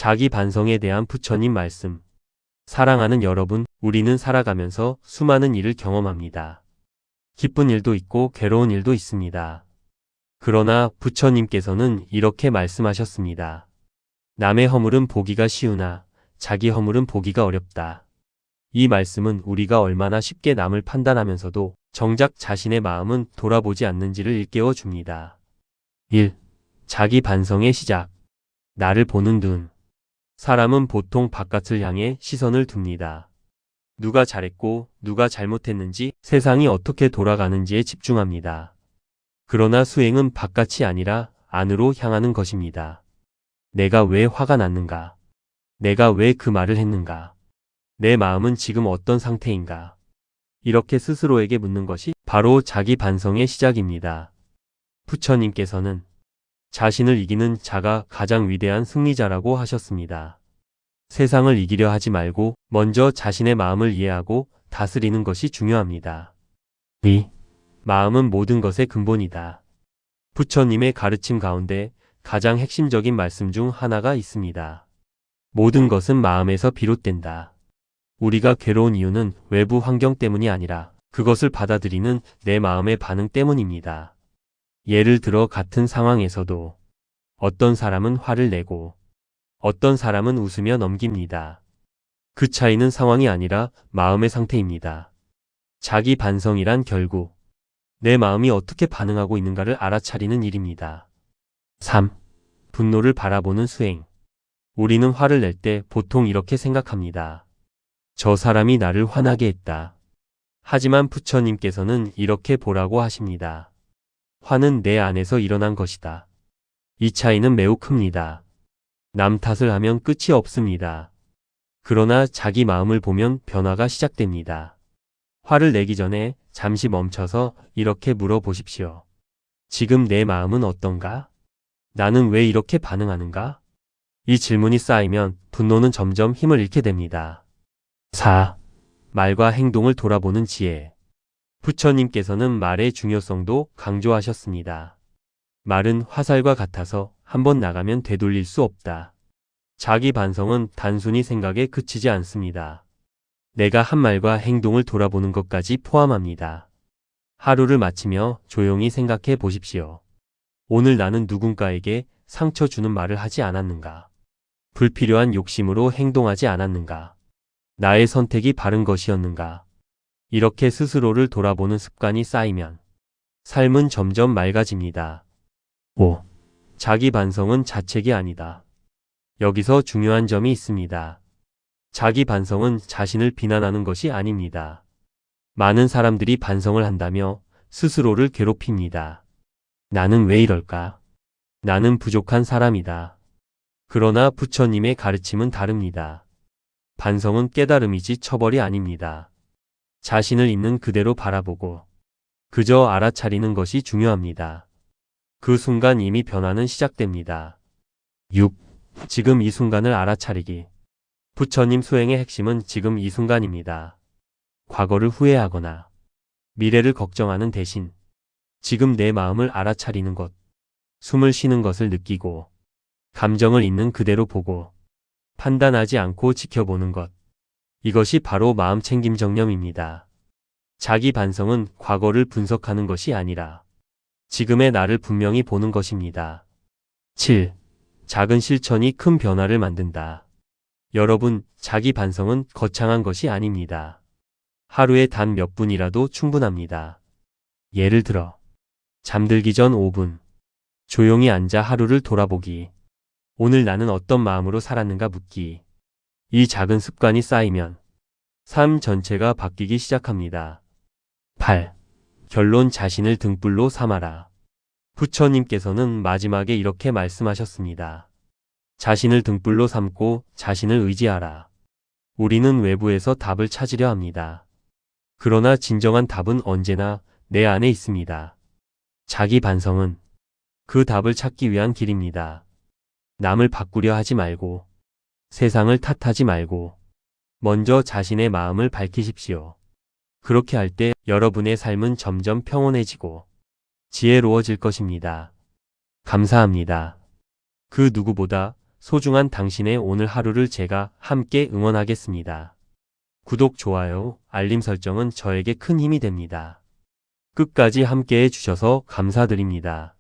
자기 반성에 대한 부처님 말씀. 사랑하는 여러분, 우리는 살아가면서 수많은 일을 경험합니다. 기쁜 일도 있고 괴로운 일도 있습니다. 그러나 부처님께서는 이렇게 말씀하셨습니다. 남의 허물은 보기가 쉬우나 자기 허물은 보기가 어렵다. 이 말씀은 우리가 얼마나 쉽게 남을 판단하면서도 정작 자신의 마음은 돌아보지 않는지를 일깨워 줍니다. 1. 자기 반성의 시작. 나를 보는 눈. 사람은 보통 바깥을 향해 시선을 둡니다. 누가 잘했고 누가 잘못했는지, 세상이 어떻게 돌아가는지에 집중합니다. 그러나 수행은 바깥이 아니라 안으로 향하는 것입니다. 내가 왜 화가 났는가? 내가 왜 그 말을 했는가? 내 마음은 지금 어떤 상태인가? 이렇게 스스로에게 묻는 것이 바로 자기 반성의 시작입니다. 부처님께서는 자신을 이기는 자가 가장 위대한 승리자라고 하셨습니다. 세상을 이기려 하지 말고 먼저 자신의 마음을 이해하고 다스리는 것이 중요합니다. 2. 마음은 모든 것의 근본이다. 부처님의 가르침 가운데 가장 핵심적인 말씀 중 하나가 있습니다. 모든 것은 마음에서 비롯된다. 우리가 괴로운 이유는 외부 환경 때문이 아니라 그것을 받아들이는 내 마음의 반응 때문입니다. 예를 들어 같은 상황에서도 어떤 사람은 화를 내고 어떤 사람은 웃으며 넘깁니다. 그 차이는 상황이 아니라 마음의 상태입니다. 자기 반성이란 결국 내 마음이 어떻게 반응하고 있는가를 알아차리는 일입니다. 3. 분노를 바라보는 수행. 우리는 화를 낼 때 보통 이렇게 생각합니다. 저 사람이 나를 화나게 했다. 하지만 부처님께서는 이렇게 보라고 하십니다. 화는 내 안에서 일어난 것이다. 이 차이는 매우 큽니다. 남 탓을 하면 끝이 없습니다. 그러나 자기 마음을 보면 변화가 시작됩니다. 화를 내기 전에 잠시 멈춰서 이렇게 물어보십시오. 지금 내 마음은 어떤가? 나는 왜 이렇게 반응하는가? 이 질문이 쌓이면 분노는 점점 힘을 잃게 됩니다. 4. 말과 행동을 돌아보는 지혜. 부처님께서는 말의 중요성도 강조하셨습니다. 말은 화살과 같아서 한번 나가면 되돌릴 수 없다. 자기 반성은 단순히 생각에 그치지 않습니다. 내가 한 말과 행동을 돌아보는 것까지 포함합니다. 하루를 마치며 조용히 생각해 보십시오. 오늘 나는 누군가에게 상처 주는 말을 하지 않았는가? 불필요한 욕심으로 행동하지 않았는가? 나의 선택이 바른 것이었는가? 이렇게 스스로를 돌아보는 습관이 쌓이면 삶은 점점 맑아집니다. 5. 자기 반성은 자책이 아니다. 여기서 중요한 점이 있습니다. 자기 반성은 자신을 비난하는 것이 아닙니다. 많은 사람들이 반성을 한다며 스스로를 괴롭힙니다. 나는 왜 이럴까? 나는 부족한 사람이다. 그러나 부처님의 가르침은 다릅니다. 반성은 깨달음이지 처벌이 아닙니다. 자신을 있는 그대로 바라보고 그저 알아차리는 것이 중요합니다. 그 순간 이미 변화는 시작됩니다. 6. 지금 이 순간을 알아차리기. 부처님 수행의 핵심은 지금 이 순간입니다. 과거를 후회하거나 미래를 걱정하는 대신 지금 내 마음을 알아차리는 것, 숨을 쉬는 것을 느끼고 감정을 있는 그대로 보고 판단하지 않고 지켜보는 것. 이것이 바로 마음챙김 정념입니다. 자기 반성은 과거를 분석하는 것이 아니라 지금의 나를 분명히 보는 것입니다. 7. 작은 실천이 큰 변화를 만든다. 여러분, 자기 반성은 거창한 것이 아닙니다. 하루에 단 몇 분이라도 충분합니다. 예를 들어 잠들기 전 5분, 조용히 앉아 하루를 돌아보기, 오늘 나는 어떤 마음으로 살았는가 묻기. 이 작은 습관이 쌓이면 삶 전체가 바뀌기 시작합니다. 8. 결론 자신을 등불로 삼아라. 부처님께서는 마지막에 이렇게 말씀하셨습니다. 자신을 등불로 삼고 자신을 의지하라. 우리는 외부에서 답을 찾으려 합니다. 그러나 진정한 답은 언제나 내 안에 있습니다. 자기 반성은 그 답을 찾기 위한 길입니다. 남을 바꾸려 하지 말고 세상을 탓하지 말고 먼저 자신의 마음을 밝히십시오. 그렇게 할 때 여러분의 삶은 점점 평온해지고 지혜로워질 것입니다. 감사합니다. 그 누구보다 소중한 당신의 오늘 하루를 제가 함께 응원하겠습니다. 구독, 좋아요, 알림 설정은 저에게 큰 힘이 됩니다. 끝까지 함께 해주셔서 감사드립니다.